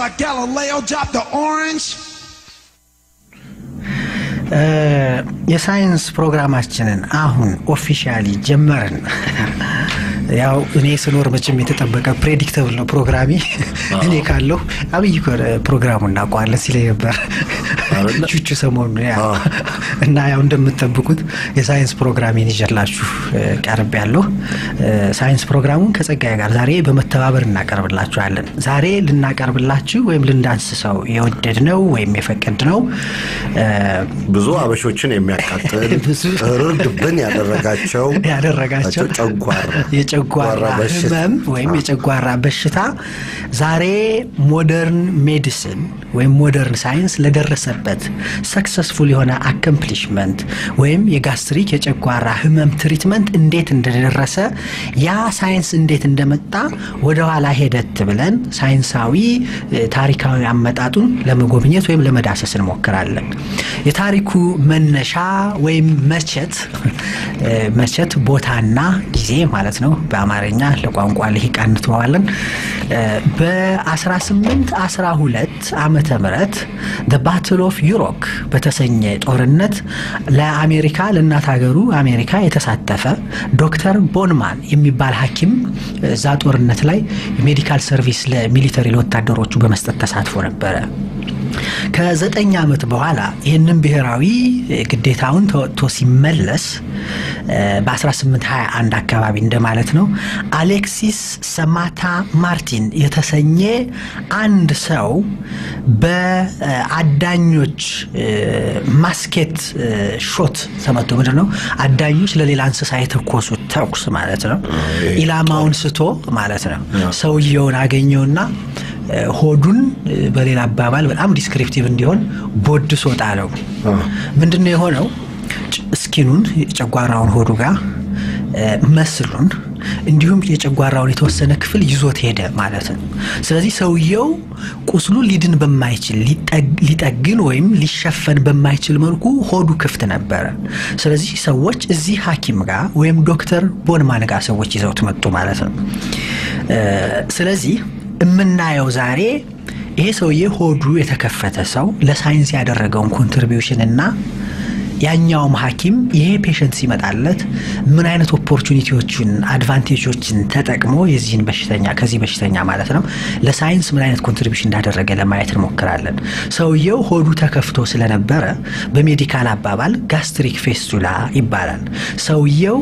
like Galileo dropped the orange. የሳይንስ ፕሮግራማችንን አሁን ኦፊሻሊ ጀመርን ያው እኔ ስኖር መቼም የተጠበቀ ፕሬዲክተብል ነው ፕሮግራሚ እኔ ካለው አብይ ፕሮግራሙን እናቋለን ሲለኝ ነበር ቹቹ ሰሞኑን ያው እና ያው እንደምትጠብቁት የሳይንስ ፕሮግራሚን ይጀላችሁ ቀርብ ያለው ሳይንስ ፕሮግራሙን ከጸጋዬ ጋር ዛሬ በመተባበር እናቀርብላችኋለን ዛሬ ልናቀርብላችሁ ወይም ልንዳስሰው የወደድነው ወይም የፈቀድነው ብዙ አበሾችን የሚያካትል ርድብን ያደረጋቸው የጨጓራ ህመም ወይም የጨጓራ በሽታ ዛሬ ሞደርን ሜዲሲን ወይም ሞደርን ሳይንስ ለደረሰበት ሰክሰስፉል የሆነ አኮምፕሊሽመንት ወይም የጋስትሪክ የጨጓራ ህመም ትሪትመንት እንዴት እንደደረሰ ያ ሳይንስ እንዴት እንደመጣ ወደ ኋላ ሄደት ብለን ሳይንሳዊ ታሪካዊ አመጣጡን ለመጎብኘት ወይም ለመዳሰስ እንሞክራለን የታሪኩ መነሻ ወይም መቸት ቦታና ጊዜ ማለት ነው በአማርኛ ለቋንቋ ለሂቃን ተዋለን በ1812 ዓመተ ምህረት the battle of Yurok በተሰኘ ጦርነት ለአሜሪካ ለእናት ሀገሩ አሜሪካ የተሳተፈ ዶክተር ቦንማን የሚባል ሐኪም ዛ ጦርነት ላይ ሜዲካል ሰርቪስ ለሚሊተሪ ወታደሮቹ በመስጠት ተሳትፎ ነበር ከ9 ዓመት በኋላ ይሄንን ብሔራዊ ግዴታውን ተወጥቶ ሲመለስ በ1821 አካባቢ እንደማለት ነው አሌክሲስ ሰማታ ማርቲን የተሰኘ አንድ ሰው በአዳኞች ማስኬት ሾት ተመቶ ምንድነው አዳኞች ለሌላ እንስሳ የተኮሱት ተኩስ ማለት ነው ኢላማውን ስቶ ማለት ነው ሰውየውን አገኘውና ሆዱን በሌላ አባባል በጣም ዲስክሪፕቲቭ እንዲሆን ቦድስ ወጣለው ምንድነው የሆነው ስኪኑን የጨጓራውን ሆዱ ጋር መስሉን እንዲሁም የጨጓራውን የተወሰነ ክፍል ይዞት ሄደ ማለት ነው ስለዚህ ሰውየው ቁስሉ ሊድን በማይችል ሊጠግን ወይም ሊሸፈን በማይችል መልኩ ሆዱ ክፍት ነበር ስለዚህ ሰዎች እዚህ ሐኪም ጋር ወይም ዶክተር ቦንማን ጋር ሰዎች ይዘውት መጡ ማለት ነው ስለዚህ እምናየው ዛሬ ይሄ ሰውዬ ሆዱ የተከፈተ ሰው ለሳይንስ ያደረገውን ኮንትሪቢዩሽን እና ያኛው ሐኪም ይሄ ፔሸንት ሲመጣለት ምን አይነት ኦፖርቹኒቲዎችን አድቫንቴጆችን ተጠቅሞ የዚህን በሽተኛ ከዚህ በሽተኛ ማለት ነው ለሳይንስ ምን አይነት ኮንትሪቢዩሽን እንዳደረገ ለማየት እንሞክራለን ሰውየው ሆዱ ተከፍቶ ስለነበረ በሜዲካል አባባል ጋስትሪክ ፌስቱላ ይባላል ሰውየው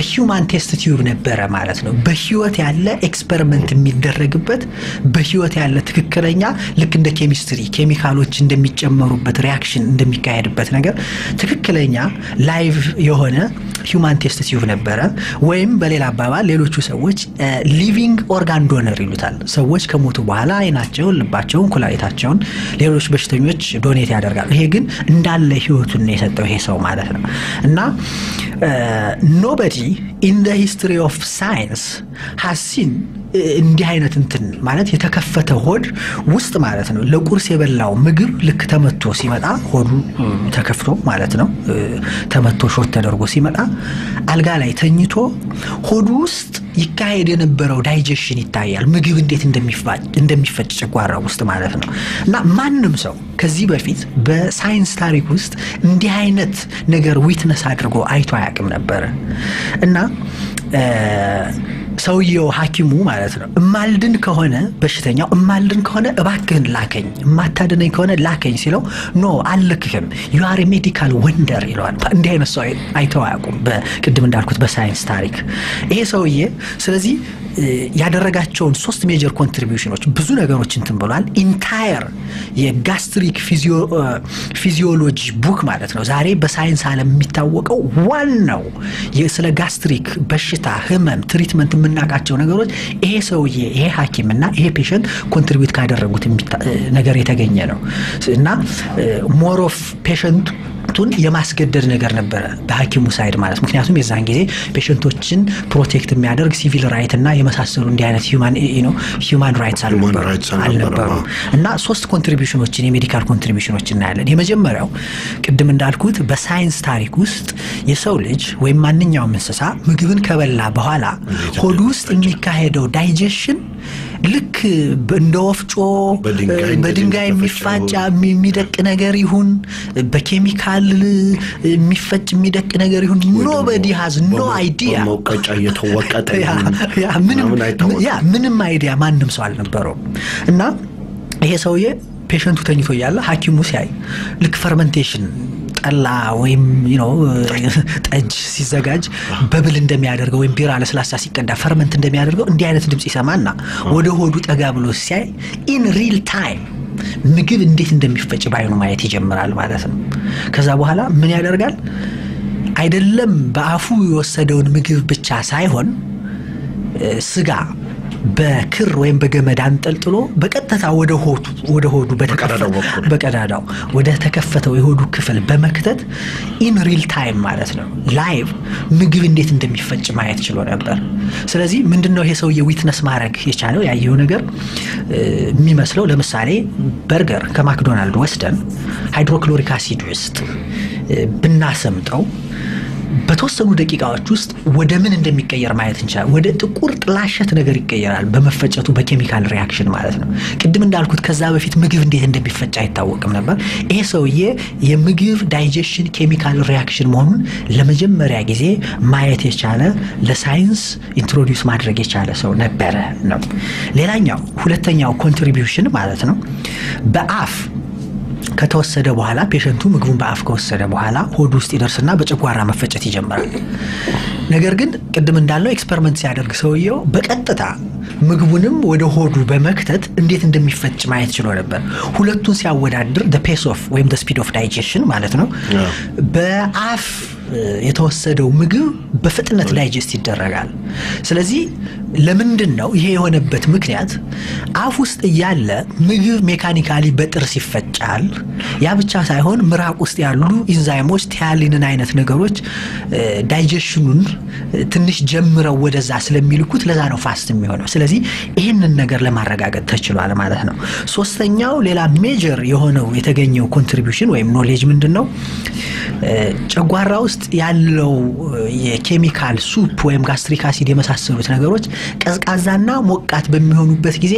ሂዩማን ቴስት ቲዩብ ነበር ማለት ነው በህይወት ያለ ኤክስፐሪመንት የሚደረግበት በህይወት ያለ ትክክለኛ ልክ እንደ ኬሚስትሪ ኬሚካሎች እንደሚጨመሩበት ሪአክሽን እንደሚካሄድበት ነገር ትክክለኛ ላይቭ የሆነ ሂዩማን ቴስት ቲዩብ ነበር ወይም በሌላ አባባል ሌሎቹ ሰዎች ሊቪንግ ኦርጋን ዶነር ይሉታል ሰዎች ከሞቱ በኋላ አይናቸውን ልባቸውን ኩላሊታቸውን ሌሎች በሽተኞች ዶኔት ያደርጋሉ ይሄ ግን እንዳለ ህይወቱን የሰጠው ይሄ ሰው ማለት ነው እና nobody in the history of science has seen እንዲህ አይነት እንትን ማለት የተከፈተ ሆድ ውስጥ ማለት ነው ለቁርስ የበላው ምግብ ልክ ተመቶ ሲመጣ ሆዱ ተከፍቶ ማለት ነው ተመቶ ሾት ተደርጎ ሲመጣ አልጋ ላይ ተኝቶ ሆዱ ውስጥ ይካሄድ የነበረው ዳይጀሽን ይታያል ምግብ እንዴት እንደሚፈጭ ጨጓራ ውስጥ ማለት ነው እና ማንንም ሰው ከዚህ በፊት በሳይንስ ታሪክ ውስጥ እንዲህ አይነት ነገር ዊትነስ አድርጎ አይቶ አያውቅም ነበር እና ሰውየው ሐኪሙ ማለት ነው እማልድን ከሆነ በሽተኛው እማልድን ከሆነ እባክህን ላከኝ ማታደነኝ ከሆነ ላከኝ ሲለው ኖ አልልክህም you are a medical wonder ይለዋል እንዲህ አይነት ሰው አይተው አያውቁም በቅድም እንዳልኩት በሳይንስ ታሪክ ይሄ ሰውዬ ስለዚህ ያደረጋቸውን 3 ሜጀር ኮንትሪቢዩሽኖች ብዙ ነገሮች እንትን ብሏል ኢንታየር የጋስትሪክ ፊዚዮሎጂ ቡክ ማለት ነው ዛሬ በሳይንስ ዓለም የሚታወቀው ዋናው ስለ ጋስትሪክ በሽታ ህመም ትሪትመንት የምናቃቸው ነገሮች ይሄ ሰውዬ ይሄ ሐኪምና ይሄ ፔሸንት ኮንትሪቢዩት ካደረጉት ነገር የተገኘ ነው እና ሞር ኦፍ ፔሸንት ቱን የማስገደድ ነገር ነበር በሐኪሙ ሳይድ ማለት ምክንያቱም የዛን ጊዜ ፔሸንቶችን ፕሮቴክት የሚያደርግ ሲቪል ራይት እና የመሳሰሉ እንዲህ አይነት ሂዩማን ራይትስ አልነበሩ እና 3 ኮንትሪቢዩሽኖችን የሜዲካል ኮንትሪቢዩሽኖችን እናያለን የመጀመሪያው ቅድም እንዳልኩት በሳይንስ ታሪክ ውስጥ የሰው ልጅ ወይም ማንኛውም እንስሳ ምግብን ከበላ በኋላ ሆዱ ውስጥ የሚካሄደው ዳይጀሽን ልክ እንደ ወፍጮ በድንጋይ የሚፋጭ የሚደቅ ነገር ይሁን በኬሚካል የሚፈጭ የሚደቅ ነገር ይሁን nobody has no idea ሞቀጫ የተወቀጠ ምንም አይዲያ ማንም ሰው አልነበረው እና ይሄ ሰውዬ ፔሸንቱ ተኝቶ ያለ ሐኪሙ ሲያይ ልክ ፈርመንቴሽን ጠላ ወይም ጠጅ ሲዘጋጅ በብል እንደሚያደርገው ወይም ቢራ ለስላሳ ሲቀዳ ፈርመንት እንደሚያደርገው እንዲህ አይነት ድምጽ ይሰማና ወደ ሆዱ ጠጋ ብሎ ሲያይ in real time ምግብ እንዴት እንደሚፈጭ ባይኑ ማየት ይጀምራል ማለት ነው ከዛ በኋላ ምን ያደርጋል አይደለም በአፉ የወሰደውን ምግብ ብቻ ሳይሆን ስጋ በክር ወይም በገመድ አንጠልጥሎ በቀጥታ ወደ ሆዱ በቀዳዳው ወደ ተከፈተው የሆዱ ክፍል በመክተት in real time ማለት ነው ላይቭ ምግብ እንዴት እንደሚፈጭ ማየት ችሎ ነበር ስለዚህ ምንድነው ይሄ ሰውዬ ዊትነስ ማድረግ የቻለው ያየው ነገር የሚመስለው ለምሳሌ በርገር ከማክዶናልድ ወስደን ሃይድሮክሎሪክ አሲድ ውስጥ ብናሰምጠው በተወሰኑ ደቂቃዎች ውስጥ ወደ ምን እንደሚቀየር ማየት እንችላለን ወደ ጥቁር ጥላሸት ነገር ይቀየራል በመፈጨቱ በኬሚካል ሪአክሽን ማለት ነው ቅድም እንዳልኩት ከዛ በፊት ምግብ እንዴት እንደሚፈጭ አይታወቅም ነበር ይሄ ሰውዬ የምግብ ዳይጀሽን ኬሚካል ሪአክሽን መሆኑን ለመጀመሪያ ጊዜ ማየት የቻለ ለሳይንስ ኢንትሮዲዩስ ማድረግ የቻለ ሰው ነበር ነው ሌላኛው ሁለተኛው ኮንትሪቢዩሽን ማለት ነው በአፍ ከተወሰደ በኋላ ፔሸንቱ ምግቡን በአፍ ከወሰደ በኋላ ሆድ ውስጥ ይደርስና በጨጓራ መፈጨት ይጀምራል ነገር ግን ቅድም እንዳለው ኤክስፐሪመንት ሲያደርግ ሰውየው በቀጥታ ምግቡንም ወደ ሆዱ በመክተት እንዴት እንደሚፈጭ ማየት ችሎ ነበር ሁለቱን ሲያወዳድር the pace of ወይም the speed of digestion ማለት ነው በአፍ የተወሰደው ምግብ በፍጥነት ዳይጀስት ይደረጋል ስለዚህ ለምንድነው ይሄ የሆነበት ምክንያት አፍ ውስጥ ያለ ምግብ ሜካኒካሊ በጥርስ ይፈጫል ያ ብቻ ሳይሆን ምራቅ ውስጥ ያሉ ኢንዛይሞች ቲያሊንን አይነት ነገሮች ዳይጀሽኑን ትንሽ ጀምረው ወደዛ ስለሚልኩት ለዛ ነው ፋስት የሚሆነው ስለዚህ ይሄንን ነገር ለማረጋገጥ ተችሏል ማለት ነው ሶስተኛው ሌላ ሜጀር የሆነው የተገኘው ኮንትሪቢዩሽን ወይም ኖሌጅ ምንድነው ጨጓራ ውስጥ ያለው የኬሚካል ሱፕ ወይም ጋስትሪክ አሲድ የመሳሰሉት ነገሮች ቀዝቃዛና ሞቃት በሚሆኑበት ጊዜ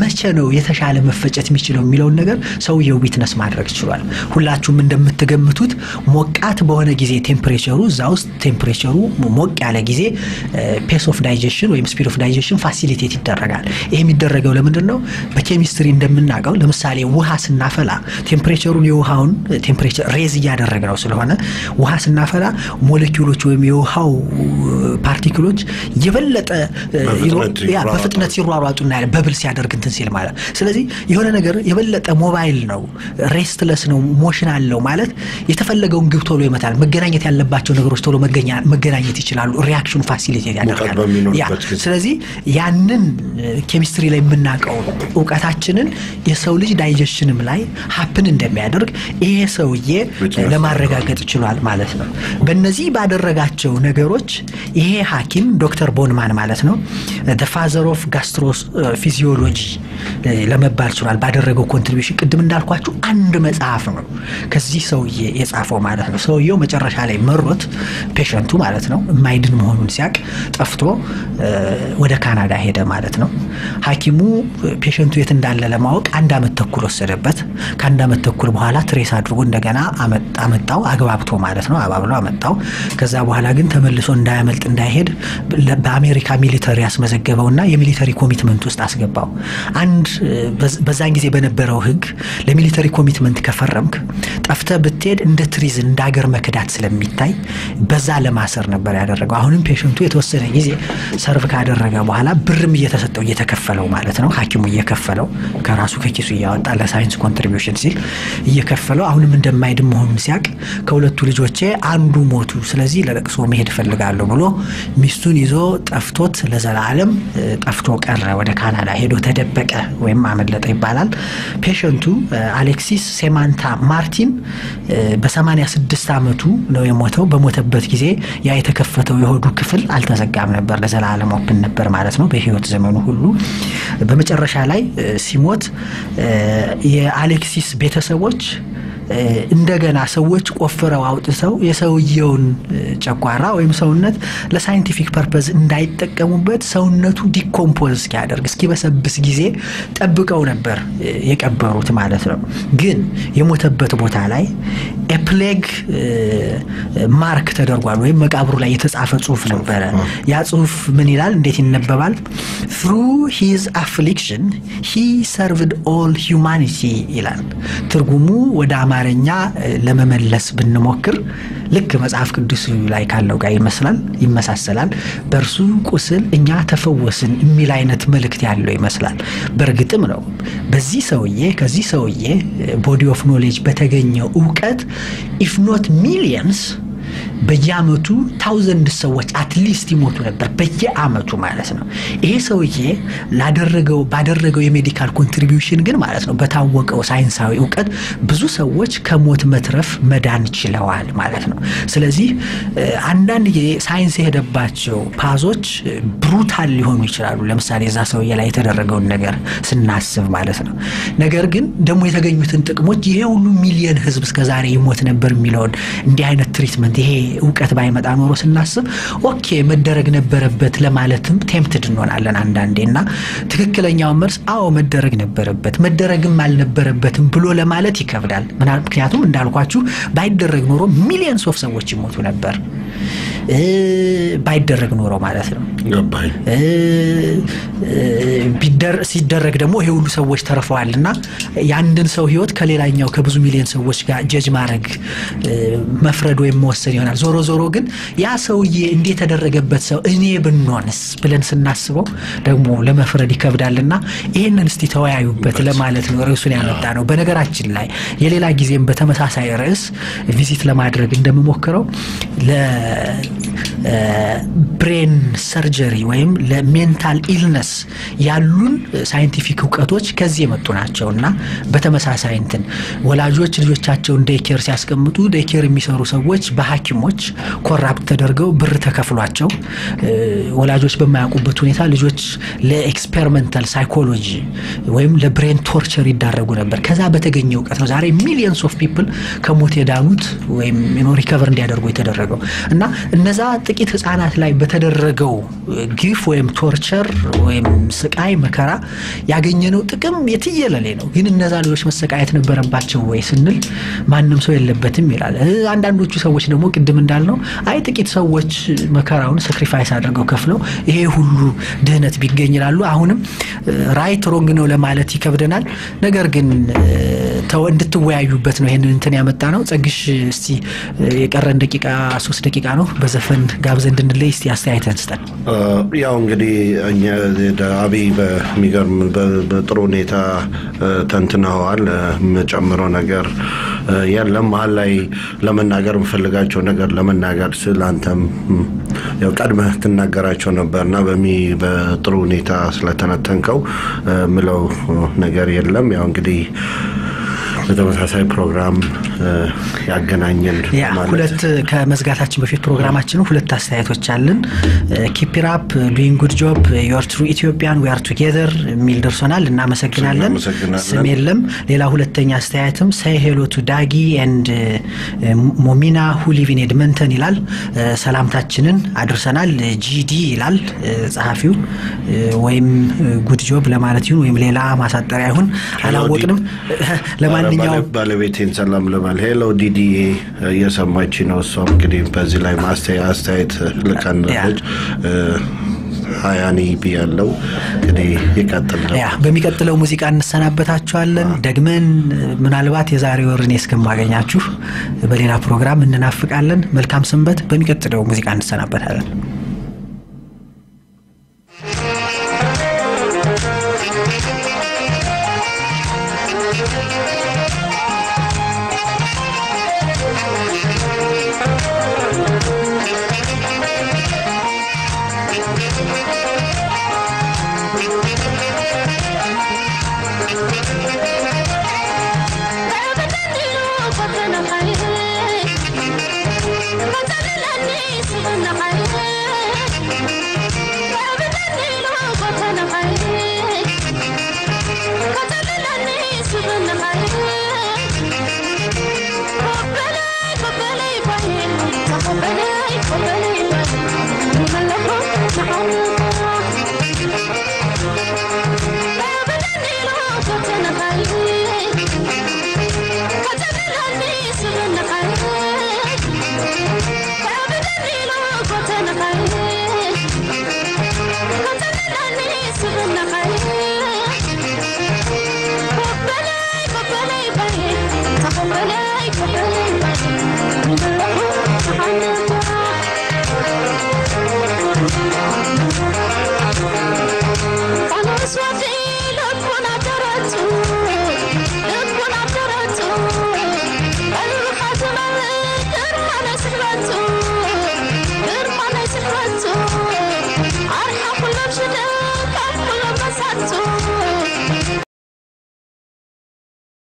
መቼ ነው የተሻለ መፈጨት የሚችለው የሚለው ነገር ሰውየው ዊትነስ ማድረግ ይችላል ሁላችሁም እንደምትገምቱት ሞቃት በሆነ ጊዜ ቴምፕሬቸሩ ዛውስ ቴምፕሬቸሩ ሞቅ ያለ ጊዜ ፔስ ኦፍ ዳይጀሽን ወይም ስፒድ ኦፍ ዳይጀሽን ፋሲሊቴት ይደረጋል ይሄ የሚደረገው ለምንድነው በኬሚስትሪ እንደምናቀው ለምሳሌ ውሃ ስናፈላ ቴምፕሬቸሩን የውሃውን ቴምፕሬቸር ሬዝ ያደረገው ስለሆነ ውሃ ስናፈላ ሞለኪውሎች ወይም የውሃው ፓርቲክሎች የበለጠ በፍጥነት ሲሯሯጡና በብል ሲያደርግ እንትን ሲል ማለት ስለዚህ የሆነ ነገር የበለጠ ሞባይል ነው ሬስትለስ ነው ሞሽን አለው ማለት የተፈለገውን ግብ ቶሎ ይመታል መገናኘት ያለባቸው ነገሮች ቶሎ መገናኘት ይችላሉ ሪአክሽን ፋሲሊቴት ያደርጋል ስለዚህ ያንን ኬሚስትሪ ላይ የምናቀው ዕውቀታችንን የሰው ልጅ ዳይጀሽንም ላይ ሃፕን እንደሚያደርግ ይሄ ሰውዬ ለማረጋገጥ ይችላል ማለት ነው በእነዚህ ባደረጋቸው ነገሮች ይሄ ሐኪም ዶክተር ቦንማን ማለት ነው the father of gastrophysiology ለመባል ይችላል ባደረገው ኮንትሪቢዩሽን ቅድም እንዳልኳችሁ አንድ መጽሐፍ ነው ከዚህ ሰውዬ የጻፈው ማለት ነው ሰውየው መጨረሻ ላይ መሮት ፔሸንቱ ማለት ነው ማይድን መሆኑን ሲያቅ ጠፍቶ ወደ ካናዳ ሄደ ማለት ነው ሐኪሙ ፔሸንቱ የት እንዳለ ለማወቅ አንድ አመት ተኩል ወሰደበት ከአንድ አመት ተኩል በኋላ ትሬስ አድርጎ እንደገና አመጣው አግባብቶ ማለት ነው አባብሎ አመጣው ከዛ በኋላ ግን ተመልሶ እንዳያመልጥ እንዳይሄድ በአሜሪካ ሚሊተሪ ያስመዘገበውና የሚሊተሪ ኮሚትመንት ውስጥ አስገባው አንድ በዛን ጊዜ በነበረው ህግ ለሚሊተሪ ኮሚትመንት ከፈረምክ ጠፍተ ብትሄድ እንደ ትሪዝን እንዳገር መከዳት ስለሚታይ በዛ ለማሰር ነበር ያደረገው አሁንም ፔሸንቱ የተወሰነ ጊዜ ሰርቭ ካደረገ በኋላ ብርም እየተሰጠው እየተከፈለው ማለት ነው ሐኪሙ እየከፈለው ከራሱ ከኪሱ ያወጣ ለሳይንስ ኮንትሪቢዩሽን ሲል እየከፈለው አሁንም እንደማይድም መሆኑን ሲያቅ ከሁለቱ ልጆቼ አንዱ ሞቱ ስለዚህ ለለቅሶ መሄድ ፈልጋለሁ ብሎ ሚስቱን ይዞ ጠፍቶት ለዘላለም ጠፍቶ ቀረ ወደ ካናዳ ሄዶ ተደበቀ ወይም አመለጠ ይባላል ፔሸንቱ አሌክሲስ ሴማንታ ማርቲን በ86 አመቱ ነው የሞተው በሞተበት ጊዜ ያ የተከፈተው የሆዱ ክፍል አልተዘጋም ነበር ለዘላለም ኦፕን ነበር ማለት ነው በህይወት ዘመኑ ሁሉ በመጨረሻ ላይ ሲሞት የአሌክሲስ ቤተሰቦች እንደገና ሰዎች ቆፍረው አውጥተው የሰውየውን ጨጓራ ወይም ሰውነት ለሳይንቲፊክ ፐርፐዝ እንዳይጠቀሙበት ሰውነቱ ዲኮምፖዝ እስኪያደርግ እስኪበሰብስ ጊዜ ጠብቀው ነበር የቀበሩት ማለት ነው ግን የሞተበት ቦታ ላይ ኤፕሌግ ማርክ ተደርጓል ወይም መቃብሩ ላይ የተጻፈ ጽሁፍ ነበር ያ ጽሁፍ ምን ይላል እንዴት ይነበባል through his affliction he served all humanity ይላል ትርጉሙ ወደ አማርኛ ለመመለስ ብንሞክር ልክ መጽሐፍ ቅዱስ ላይ ካለው ጋር ይመሳሰላል በርሱ ቁስል እኛ ተፈወስን የሚል አይነት መልእክት ያለው ይመስላል በርግጥም ነው በዚህ ሰውዬ ከዚህ ሰውዬ body of knowledge በተገኘው ዕውቀት if not millions በየአመቱ thousands ሰዎች at least ይሞቱ ነበር በየአመቱ ማለት ነው ይሄ ሰውዬ ባደረገው የሜዲካል ኮንትሪቢዩሽን ግን ማለት ነው በታወቀው ሳይንሳዊ ዕውቀት ብዙ ሰዎች ከሞት መትረፍ መዳን ችለዋል ማለት ነው ስለዚህ አንዳንድ ሳይንስ የሄደባቸው ፓዞች ብሩታል ሊሆኑ ይችላሉ ለምሳሌ እዛ ሰውዬ ላይ የተደረገው ነገር ስናስብ ማለት ነው ነገር ግን ደሞ የተገኙትን ጥቅሞች ይሄ ሁሉ ሚሊዮን ህዝብ እስከዛሬ ይሞት ነበር የሚለውን እንዲህ አይነት ትሪትመንት ይሄ ዕውቀት ባይመጣ ኖሮ ስናስብ ኦኬ መደረግ ነበረበት ለማለትም ቴምፕትድ እንሆናለን አንዳንዴና ትክክለኛው መልስ አዎ መደረግ ነበረበት መደረግም አልነበረበትም ብሎ ለማለት ይከብዳል ምክንያቱም እንዳልኳችሁ ባይደረግ ኖሮ ሚሊዮንስ ኦፍ ሰዎች ይሞቱ ነበር ባይደረግ ኖሮ ማለት ነው ገባኝ ሲደረግ ደግሞ ይሄ ሁሉ ሰዎች ተርፈዋልና ያንድን ሰው ህይወት ከሌላኛው ከብዙ ሚሊዮን ሰዎች ጋር ጀጅ ማድረግ መፍረድ ወይም መወሰን ይሆናል ዞሮ ግን ያ ሰውዬ እንዴት ተደረገበት ሰው እኔ ብንሆንስ ብለን ስናስበው ደግሞ ለመፍረድ ይከብዳልና ይሄንን እስቲ ተወያዩበት ለማለት ነው ርዕሱን ያመጣ ነው በነገራችን ላይ የሌላ ጊዜም በተመሳሳይ ርዕስ ቪዚት ለማድረግ እንደምሞክረው ለብሬን ሰርጀሪ ወይም ለሜንታል ኢልነስ ያሉን ሳይንቲፊክ ዕውቀቶች ከዚህ የመጡ ናቸውና በተመሳሳይ እንትን ወላጆች ልጆቻቸውን ዴይኬር ሲያስቀምጡ ዴይኬር የሚሰሩ ሰዎች በሐኪሞች ኮራፕት ተደርገው ብር ተከፍሏቸው ወላጆች በማያውቁበት ሁኔታ ልጆች ለኤክስፐሪመንታል ሳይኮሎጂ ወይም ለብሬን ቶርቸር ይዳረጉ ነበር ከዛ በተገኘው ዕውቀት ነው ዛሬ ሚሊዮንስ ኦፍ ፒፕል ከሞት የዳኑት ወይም ሪከቨር እንዲያደርጉ የተደረገው እና እነዛ ጥቂት ህፃናት ላይ በተደረገው ግፍ ወይም ቶርቸር ወይም ስቃይ መከራ ያገኘነው ጥቅም የትየለሌ ነው ግን እነዛ ልጆች መሰቃየት ነበረባቸው ወይ ስንል ማንንም ሰው የለበትም ይላል አንዳንዶቹ ሰዎች ደግሞ ቅድም እንዳልነው አይ ጥቂት ሰዎች መከራውን ሳክሪፋይስ አድርገው ከፍለው ይሄ ሁሉ ድህነት ቢገኝ ይላሉ አሁንም ራይት ሮንግ ነው ለማለት ይከብደናል ነገር ግን እንድትወያዩበት ነው ይሄንን እንትን ያመጣነው ጸግሽ እስቲ የቀረን ደቂቃ 3 ደቂቃ ነው በዘፈን ጋብዘን እንድንለይ እስቲ አስተያየተን ስጠን ያው እንግዲህ እኛ አቢ በሚገርም በጥሩ ሁኔታ ተንትነዋል መጨመረው ነገር የለም መሀል ላይ ለመናገር እንፈልጋቸው ነገር ለመናገር ስላንተም ያው ቀድመህ ተናገራቸው ነበርና በጥሩ ሁኔታ ስለተነተንከው ምለው ነገር የለም ያው እንግዲህ በተመሳሳይ ፕሮግራም ያገናኘን ማለት ሁለት ከመዝጋታችን በፊት ፕሮግራማችን ሁለት አስተያየቶች አለን keep it up doing good job you are true Ethiopian we are together ሚል ደርሶናል እናመሰግናለን ስም የለም ሌላ ሁለተኛ አስተያየትም say hello to Dagi and Momina who live in Edmonton ይላል ሰላምታችንን አድርሰናል GD ይላል ጻፊው ወይም good job ለማለት ይሁን ወይም ሌላ ማሳጠሪያ ይሁን አላወቅንም ለማንኛውም ባለቤቴን ሰላም ለማል ሄሎ ዲዲ የሰማች ነው እሷ እንግዲህ በዚህ ላይ ማስተያየት ልካነች ሃያኒ ቢያለው እንግዲህ ይቀጥላል በሚቀጥለው ሙዚቃ እንሰናበታችኋለን ደግመን ምናልባት የዛሬ ወርን እስከማገኛችሁ በሌላ ፕሮግራም እንናፍቃለን መልካም ሰንበት በሚቀጥለው ሙዚቃ እንሰናበታለን I'm Bye.